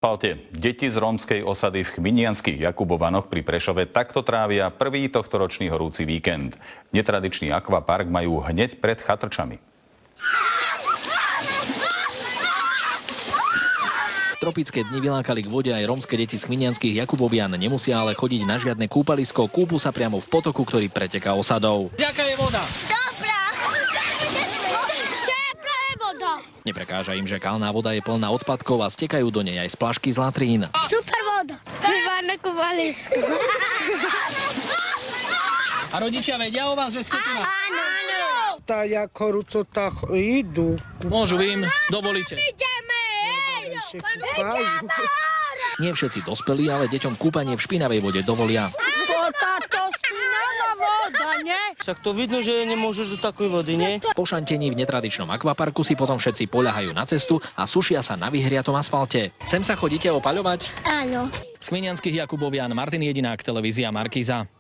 Palte, deti z rómskej osady v chminianskych Jakubovanoch pri Prešove takto trávia prvý tohtoročný horúci víkend. Netradičný akvapark majú hneď pred chatrčami. Tropické dni vylákali k vode aj rómske deti z chminianskych Jakubovian. Nemusia ale chodiť na žiadne kúpalisko, kúpu sa priamo v potoku, ktorý preteká osadou. Aká je voda? Dobrá! Teplá je voda. Neprekáža im, že kalná voda je plná odpadkov a stekajú do nej aj z plašky z latrín. Super voda. Výborné kúpalisko. A rodičia vedia o vás, že ste tu na... Áno. Tá jak horúcota idú. Môžu vy im, dovolíte. Ideme, Ešte kúpajú. Nie všetci dospelí, ale deťom kúpanie v špinavej vode dovolia. Táto špinavá voda, ne? Však to vidno, že nemôžeš do takej vody, nie? Po šantení v netradičnom akvaparku si potom všetci poľahajú na cestu a sušia sa na vyhriatom asfalte. Sem sa chodíte opaľovať? Áno. Z chminianskych Jakubovian Martin Jedinák, televízia Markíza.